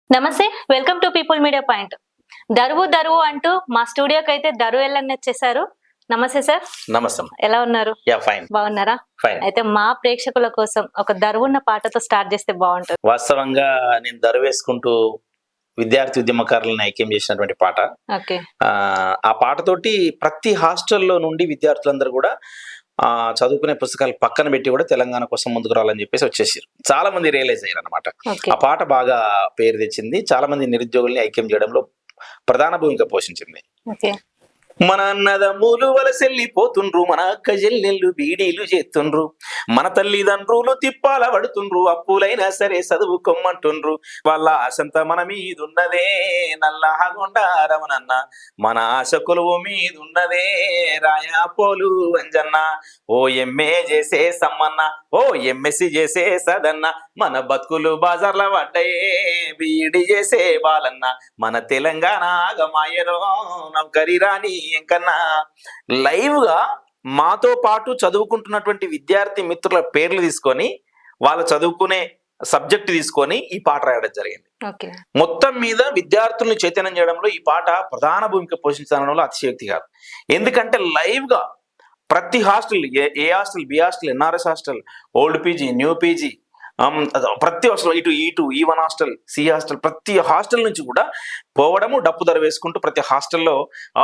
నమస్తే, welcome to people media point. దరువు అంటూ మా స్టూడియోకి అయితే దరువు ఎల్లన్న వచ్చేసారు. నమస్తే సార్. నమస్తే. ఎలా ఉన్నారు? ఫైన్. బాగున్నారా? ఫైన్. అయితే మా ప్రేక్షకుల కోసం ఒక దరువున్న పాటతో స్టార్ట్ చేస్తే బాగుంటుంది. వాస్తవంగా నేను దరువేసుకుంటూ విద్యార్థి ఉద్యమకారులను ఐక్యం చేసినటువంటి పాట. ఓకే. ఆ పాటతోటి ప్రతి హాస్టల్లో నుండి విద్యార్థులందరూ కూడా చదువుకునే పుస్తకాలు పక్కన పెట్టి కూడా తెలంగాణ కోసం ముందుకు రావాలని చెప్పేసి వచ్చేసారు. చాలా మంది రియలైజ్ అయ్యారు అనమాట. ఆ పాట బాగా పేరు తెచ్చింది. చాలా మంది నిరుద్యోగుల్ని ఐక్యం చేయడంలో ప్రధాన భూమిక పోషించింది. మన అన్నదమ్ములు వలసెల్లిపోతుండ్రు, మన అక్క చెల్లెళ్ళు బీడీలు చేస్తుండ్రు, మన తల్లిదండ్రులు తిప్పాల పడుతుండ్రు, అప్పులైనా సరే చదువుకోమంటుండ్రు, వాళ్ళ ఆశంతా మన మీదున్నదే నల్లహగొండారమనన్న, మన ఆశ కొలువు మీదున్నదే రాయాపోలు అంజన్న, ఓ ఎంఏ చేసే సమ్మన్న, ఓ ఎంఎస్సి చేసే సదన్న, మన బతుకులు బాజార్ల పడ్డయే బీఈడి చేసే బాలన్న, మన తెలంగాణ ఆగమాయరో నౌకరి రాని ఎంకన్నా. లైవ్ గా మాతో పాటు చదువుకుంటున్నటువంటి విద్యార్థి మిత్రుల పేర్లు తీసుకొని వాళ్ళు చదువుకునే సబ్జెక్ట్ తీసుకొని ఈ పాట రాయడం జరిగింది. మొత్తం మీద విద్యార్థులను చైతన్యం చేయడంలో ఈ పాట ప్రధాన భూమిక పోషించడంలో అతిశయోక్తి కాదు. ఎందుకంటే లైవ్ గా ప్రతి hostel, A hostel, B hostel, NRS hostel, old PG, new PG, ప్రతి హాస్టల్, ఇటు ఈ1 హాస్టల్, సి హాస్టల్, ప్రతి హాస్టల్ నుంచి కూడా పోవడము, డప్పు ధర వేసుకుంటూ ప్రతి హాస్టల్లో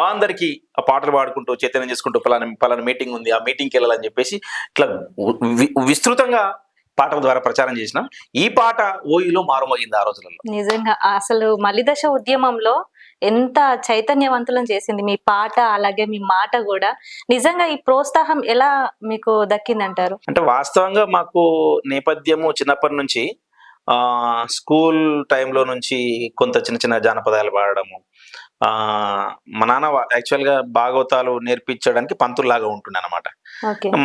అందరికీ ఆ పాటలు పాడుకుంటూ చైతన్యం చేసుకుంటూ పలానా మీటింగ్ ఉంది, ఆ మీటింగ్కి వెళ్ళాలని చెప్పేసి ఇట్లా విస్తృతంగా పాటల ద్వారా ప్రచారం చేసినాం. ఈ పాట ఓయిలో మారుమోగింది ఆ రోజులలో. నిజంగా అసలు మలిదశ ఉద్యమంలో ఎంత చైతన్యవంతులను చేసింది మీ పాట, అలాగే మీ మాట కూడా. నిజంగా ఈ ప్రోత్సాహం ఎలా మీకు దక్కిందంటారు? అంటే వాస్తవంగా మాకు నేపథ్యము చిన్నప్పటి నుంచి స్కూల్ టైంలో నుంచి కొంత చిన్న చిన్న జానపదాలు పాడడము. మా నాన్న యాక్చువల్గా భాగవతాలు నేర్పించడానికి పంతుల్లాగా ఉంటుండే అనమాట.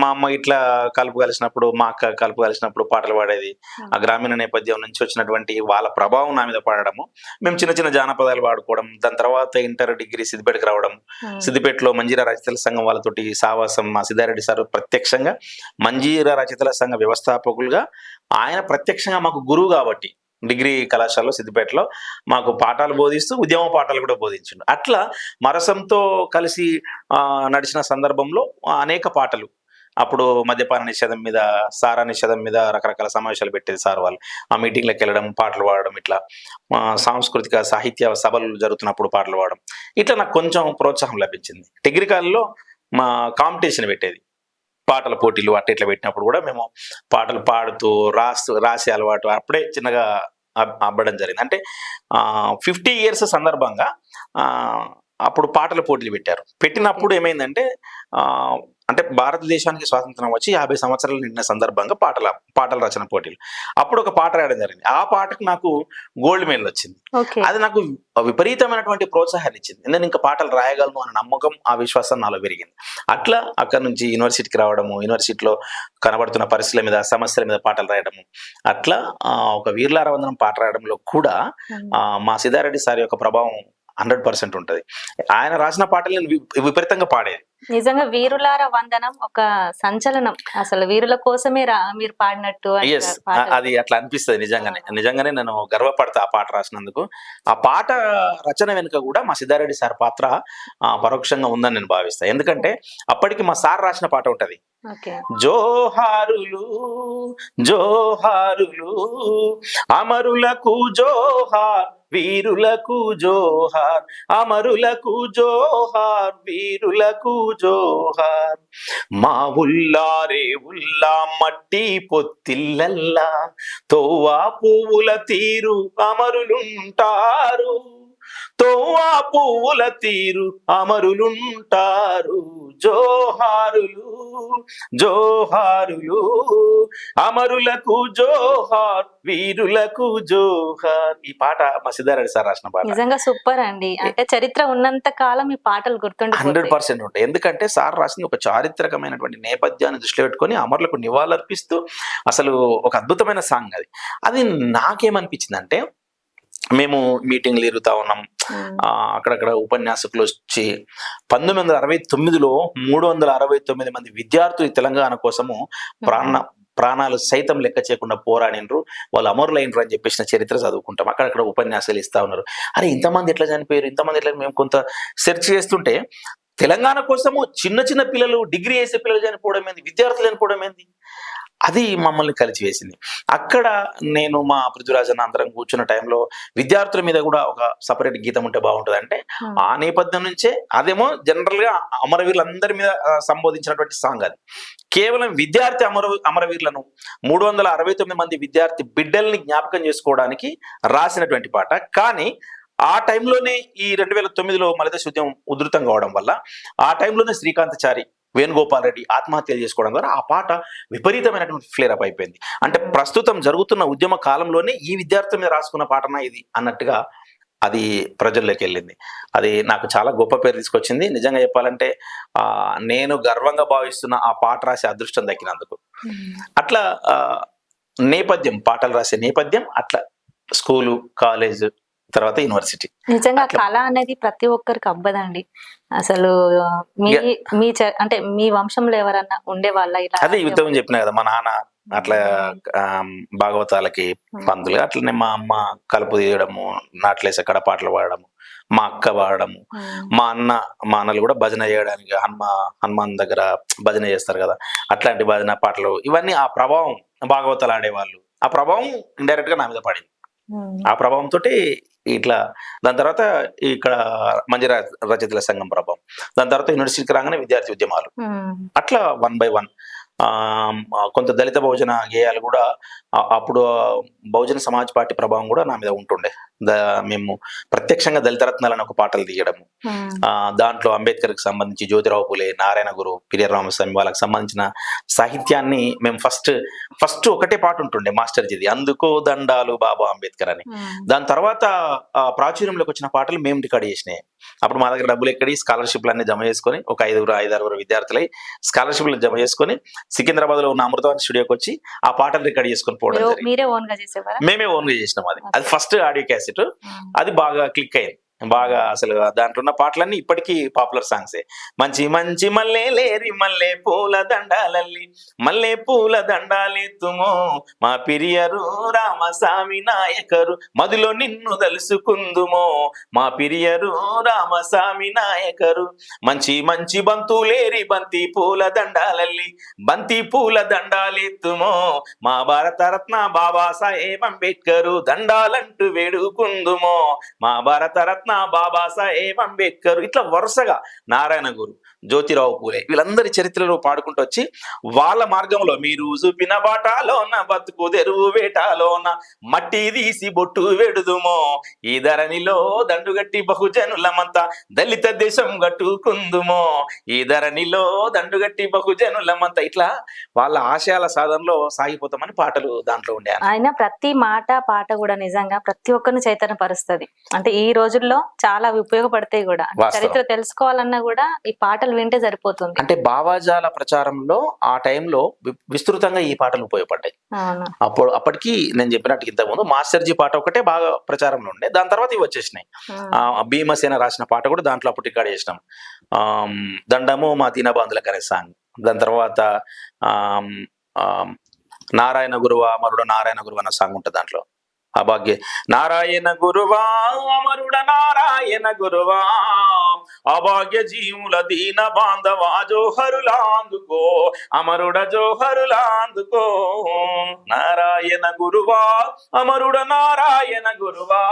మా అమ్మ ఇట్లా కలుపు కలిసినప్పుడు, మా అక్క కలుపు కలిసినప్పుడు పాటలు పాడేది. ఆ గ్రామీణ నేపథ్యం నుంచి వచ్చినటువంటి వాళ్ళ ప్రభావం నా మీద పాడడము, మేము చిన్న చిన్న జానపదాలు పాడుకోవడం. దాని తర్వాత ఇంటర్, డిగ్రీ సిద్దిపేటకి రావడం. సిద్దిపేటలో మంజీరా రచయితల సంఘం వాళ్ళతోటి సావాసం. మా సిద్ధారెడ్డి సార్ ప్రత్యక్షంగా మంజీరా రచయితల సంఘ వ్యవస్థాపకులుగా, ఆయన ప్రత్యక్షంగా మాకు గురువు కాబట్టి డిగ్రీ కళాశాలలో సిద్దిపేటలో మాకు పాఠాలు బోధిస్తూ ఉద్యమ పాఠాలు కూడా బోధించిండు. అట్లా మరసంతో కలిసి నడిచిన సందర్భంలో అనేక పాటలు, అప్పుడు మద్యపాన నిషేధం మీద, సారా నిషేధం మీద రకరకాల సమావేశాలు పెట్టేది సార్ వాళ్ళు. ఆ మీటింగ్లకు వెళ్ళడం, పాటలు పాడడం, ఇట్లా సాంస్కృతిక సాహిత్య సభలు జరుగుతున్నప్పుడు పాటలు పాడడం, ఇట్లా నాకు కొంచెం ప్రోత్సాహం లభించింది. డిగ్రీ కాలంలో మా కాంపిటీషన్ పెట్టేది, పాటల పోటీలు ఇట్లా పెట్టినప్పుడు కూడా మేము పాటలు పాడుతూ రాసే అలవాటు అప్పుడే చిన్నగా అవ్వడం జరిగింది. అంటే 50 years సందర్భంగా అప్పుడు పాటల పోటీలు పెట్టినప్పుడు ఏమైందంటే, అంటే భారతదేశానికి స్వాతంత్రం వచ్చి 50 సంవత్సరాలు నిండిన సందర్భంగా పాటల రచన పోటీలు. అప్పుడు ఒక పాట రాయడం జరిగింది. ఆ పాటకు నాకు గోల్డ్ మెడల్ వచ్చింది. అది నాకు విపరీతమైనటువంటి ప్రోత్సాహాన్ని ఇచ్చింది. నేను ఇంకా పాటలు రాయగలను అనే నమ్మకం, ఆ విశ్వాసం నాలో పెరిగింది. అట్లా అక్కడ నుంచి యూనివర్సిటీకి రావడము, యూనివర్సిటీలో కనబడుతున్న పరిస్థితుల మీద, సమస్యల మీద పాటలు రాయడము, అట్లా ఒక వీరులార వందనం పాట రాయడంలో కూడా మా సిద్ధారెడ్డి సార్ యొక్క ప్రభావం 100% ఉంటది. ఆయన రాసిన పాటలు నేను విపరీతంగా పాడేది. నిజంగా వీరులార వందనం ఒక సంచలనం. అసలు వీరుల కోసమే మీరు పాడినట్టు అది అట్లా అనిపిస్తుంది. నిజంగానే నేను గర్వపడతా ఆ పాట రాసినందుకు. ఆ పాట రచన వెనుక కూడా మా సిద్ధారెడ్డి సార్ పాత్ర పరోక్షంగా ఉందని నేను భావిస్తాను. ఎందుకంటే అప్పటికి మా సార్ రాసిన పాట ఉంటది, జోహారులు జోహారులు అమరులకు జోహార్ వీరులకు జోహార్, అమరులకు జోహార్ వీరులకు జోహార్, మా ఉల్లారే ఉల్లా మట్టి పొత్తిల్లల్లా తోవా పువ్వుల తీరు అమరులుంటారు, తోవా పువ్వుల తీరు అమరులుంటారు, జోహారులు జోహారులు అమరులకు జోహార్ వీరులకు జోహార్. ఈ పాట మా సిద్ధారెడ్డి సార్ రాసిన పాట. నిజంగా సూపర్ అండి. అంటే చరిత్ర ఉన్నంత కాలం ఈ పాటలు గుర్తుండే 100% ఉంటాయి. ఎందుకంటే సార్ రాసింది ఒక చారిత్రకమైనటువంటి నేపథ్యాన్ని దృష్టిలో పెట్టుకొని అమరులకు నివాళులర్పిస్తూ అసలు ఒక అద్భుతమైన సాంగ్ అది. అది నాకేమనిపించింది అంటే, మేము మీటింగ్లు తిరుగుతా ఉన్నాం, అక్కడక్కడ ఉపన్యాసకులు వచ్చి 1969లో 369 మంది విద్యార్థులు తెలంగాణ కోసము ప్రాణాలు సైతం లెక్క చేయకుండా పోరాడినరు, వాళ్ళు అమరులైనరు అని చెప్పేసిన చరిత్ర చదువుకుంటాం. అక్కడక్కడ ఉపన్యాసాలు ఇస్తా ఉన్నారు. అరే ఇంతమంది ఎట్లా చనిపోయారు, ఇంతమంది ఎట్లా, మేము కొంత సెర్చ్ చేస్తుంటే తెలంగాణ కోసము చిన్న చిన్న పిల్లలు, డిగ్రీ చేసే పిల్లలు చనిపోవడం ఏంది, విద్యార్థులు చనిపోవడం ఏంది, అది మమ్మల్ని కలిచివేసింది. అక్కడ నేను మా పృథ్వీరాజన్ అందరం కూర్చున్న టైంలో విద్యార్థుల మీద కూడా ఒక సపరేట్ గీతం ఉంటే బాగుంటుంది అంటే ఆ నేపథ్యం నుంచే, అదేమో జనరల్ గా అమరవీరులందరి మీద సంబోధించినటువంటి సాంగ్. అది కేవలం విద్యార్థి అమరవీరులను 369 మంది విద్యార్థి బిడ్డల్ని జ్ఞాపకం చేసుకోవడానికి రాసినటువంటి పాట. కానీ ఆ టైంలోనే ఈ 2009లో మలిదశ ఉద్యమం ఉధృతం కావడం వల్ల ఆ టైంలోనే శ్రీకాంతచారి, వేణుగోపాల్ రెడ్డి ఆత్మహత్యలు చేసుకోవడం ద్వారా ఆ పాట విపరీతమైనటువంటి ఫ్లేరప్ అయిపోయింది. అంటే ప్రస్తుతం జరుగుతున్న ఉద్యమ కాలంలోనే ఈ విద్యార్థుల మీద రాసుకున్న పాటనా ఇది అన్నట్టుగా అది ప్రజల్లోకి వెళ్ళింది. అది నాకు చాలా గొప్ప పేరు తీసుకొచ్చింది. నిజంగా చెప్పాలంటే నేను గర్వంగా భావిస్తున్న ఆ పాట రాసే అదృష్టం దక్కినందుకు. అట్లా నేపథ్యం, పాటలు రాసే నేపథ్యం అట్లా స్కూలు, కాలేజ్, తర్వాత యూనివర్సిటీ. నిజంగా కళ అనేది ప్రతి ఒక్కరికి అబ్బదండి. అసలు అంటే మీ వంశంలో ఎవరన్నా ఉండే వాళ్ళ ఇలా? అదే యుద్ధం చెప్పిన కదా, మా నాన్న అట్లా భాగవతాలకి పంతులు, అట్లనే మా అమ్మ కలుపు తీయడము, నాట్లేసే కడ పాటలు పాడడము, మా అక్క పాడడము, మా అన్నలు కూడా భజన చేయడానికి హనుమాన్ దగ్గర భజన చేస్తారు కదా, అట్లాంటి భజన పాటలు, ఇవన్నీ ఆ ప్రభావం, భాగవతాలు ఆడేవాళ్ళు, ఆ ప్రభావం ఇండైరెక్ట్ గా నా మీద పడింది. ఆ ప్రభావంతో ఇట్లా దాని తర్వాత ఇక్కడ మంజీరా రచయితల సంఘం ప్రభావం, దాని తర్వాత యూనివర్సిటీకి రాగానే విద్యార్థి ఉద్యమాలు, అట్లా 1 by 1 కొంత దళిత బహుజన గేయాలు కూడా అప్పుడు బహుజన సమాజ్ పార్టీ ప్రభావం కూడా నా మీద ఉంటుండే. మేము ప్రత్యక్షంగా దళిత రత్నాలను ఒక పాటలు తీయడము, దాంట్లో అంబేద్కర్కి సంబంధించి, జ్యోతిరావు పూలే, నారాయణ గురు, పిరియర్ రామస్వామి వాళ్ళకి సంబంధించిన సాహిత్యాన్ని మేము ఫస్ట్ ఒకటే పాట ఉంటుండే మాస్టర్జీది, అందుకో దండాలు బాబా అంబేద్కర్ అని. దాని తర్వాత ప్రాచుర్యంలోకి వచ్చిన పాటలు మేము రికార్డ్ చేసినాయి. అప్పుడు మా దగ్గర డబ్బులు ఎక్కడి, స్కాలర్షిప్లు అన్ని జమ చేసుకొని ఒక 5-6 విద్యార్థులై స్కాలర్షిప్లు జమ చేసుకొని సికింద్రాబాద్ లో ఉన్న అమృతవాణి స్టూడియోకి వచ్చి ఆ పాటలు రికార్డ్ చేసుకొని పోవడం జరిగింది. మేమే ఓన్ గా చేసినాం. అది ఫస్ట్ ఆడియో క్యాసెట్. అది బాగా క్లిక్ అయింది. బాగా అసలు దాంట్లో ఉన్న పాటలన్నీ ఇప్పటికీ పాపులర్ సాంగ్సే. మంచి మంచి మల్లె లేరి మల్లె పూల దండాలల్లి, మల్లె పూల దండాలెత్తుమో మా పిరియరు రామస్వామి నాయకరు, మదిలో నిన్ను తలుసుకుందుమో మా పిరియరు రామస్వామి నాయకరు, మంచి మంచి బంతులేరి బంతి పూల దండాలల్లి, బంతి పూల దండాలెత్తుమో మా భారతరత్న బాబాసాహెబ్ అంబేద్కరు, దండాలంటూ వేడుకుందుమో మా భారతరత్న బాబాసాహెబ్ అంబేద్కర్. ఇట్లా వరుసగా నారాయణ గురు, జ్యోతిరావు పూలే, వీళ్ళందరి చరిత్రలో పాడుకుంటూ వచ్చి వాళ్ళ మార్గంలో మీరు చూపిన బాటాలోన బతుకు తెరువు వేటాలోన మట్టి తీసి బొట్టు వెడుదుమో ఈ ధరణిలో దండుగట్టి బహుజనులమంతా దళిత దేశం గట్టుకుందుమో ఈ ధరణిలో దండుగట్టి బహుజనులమంతా, ఇట్లా వాళ్ళ ఆశయాల సాధనలో సాగిపోతామని పాటలు దాంట్లో ఉండే. ఆయన ప్రతి మాట పాట కూడా నిజంగా ప్రతి ఒక్కరిని చైతన్యపరుస్తుంది. అంటే ఈ రోజుల్లో చాలా ఉపయోగపడతాయి కూడా. చరిత్ర తెలుసుకోవాలన్నా కూడా ఈ పాటలు వింటే సరిపోతుంది. అంటే భావాజాల ప్రచారంలో ఆ టైంలో విస్తృతంగా ఈ పాటలు ఉపయోగపడ్డాయి. అప్పటికి నేను చెప్పినట్టు ఇంతకుముందు మాస్టర్జీ పాట ఒకటే బాగా ప్రచారంలో ఉండే, దాని తర్వాత ఇవి వచ్చేసినాయి. భీమసేన రాసిన పాట కూడా దాంట్లో అప్పుడు రికార్డ్ చేసినాం, దండము మా దీనబాంధులకు అనే సాంగ్. దాని తర్వాత నారాయణ గురువా అమరుడు నారాయణ గురువు అన్న సాంగ్ ఉంటుంది దాంట్లో. అభాగ్య నారాయణ గురువా అమరుడ నారాయణ గురువా అభాగ్య జీవుల దీన బాంధవా జోహరులాందుకో అమరుడ జోహరులాందుకో నారాయణ గురువా అమరుడ నారాయణ గురువా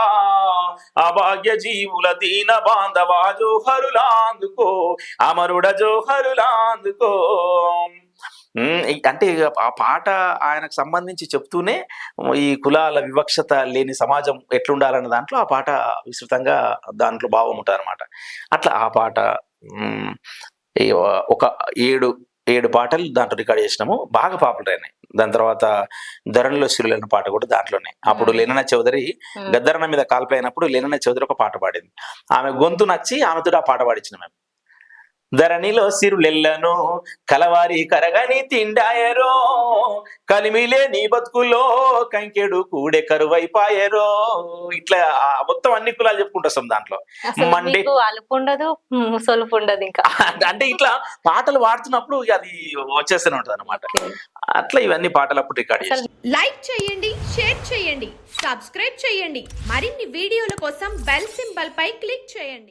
అభాగ్య జీవుల దీన బాంధవా జోహరులాందుకో అమరుడ జోహరులాందుకో. అంటే ఆ పాట ఆయనకు సంబంధించి చెప్తూనే ఈ కులాల వివక్షత లేని సమాజం ఎట్లుండాలన్న దాంట్లో ఆ పాట విస్తృతంగా దాంట్లో భావం ఉంటుంది అనమాట. అట్లా ఆ పాట ఒక 7 పాటలు దాంట్లో రికార్డ్ చేసినాము, బాగా పాపులర్ అయినాయి. దాని తర్వాత ధరణిలో సిరులైన పాట కూడా దాంట్లోనే. అప్పుడు లేనన్న చౌదరి గద్దరన్న మీద కాల్పైనప్పుడు లేనన్న చౌదరి ఒక పాట పాడింది, ఆమె గొంతు నచ్చి ఆమెతో ఆ పాట పాడించిన మేము. ధరణిలో సిరులెల్లను కలవారి కరగని తిండాయరో కలిమిలే నీ బతుకులో కంకెడు కూడే కరువైపాయరో. ఇట్లా మొత్తం అన్ని కులాలు చెప్పుకుంటూ వస్తాం దాంట్లో. అసలు మండే మీకు అలుపు ఉండదు, సొలుపు ఉండదు ఇంకా. అంటే ఇట్లా పాటలు పాడుతున్నప్పుడు ఇక అది వచ్చేస్తూనే ఉంటది అనమాట. అట్లా ఇవన్నీ పాటలు అప్పుడు రికార్డ్ చేస్తాం. లైక్ చేయండి, షేర్ చేయండి, సబ్స్క్రైబ్ చేయండి. మరిన్ని వీడియోల కోసం బెల్ సింబల్ పై క్లిక్ చేయండి.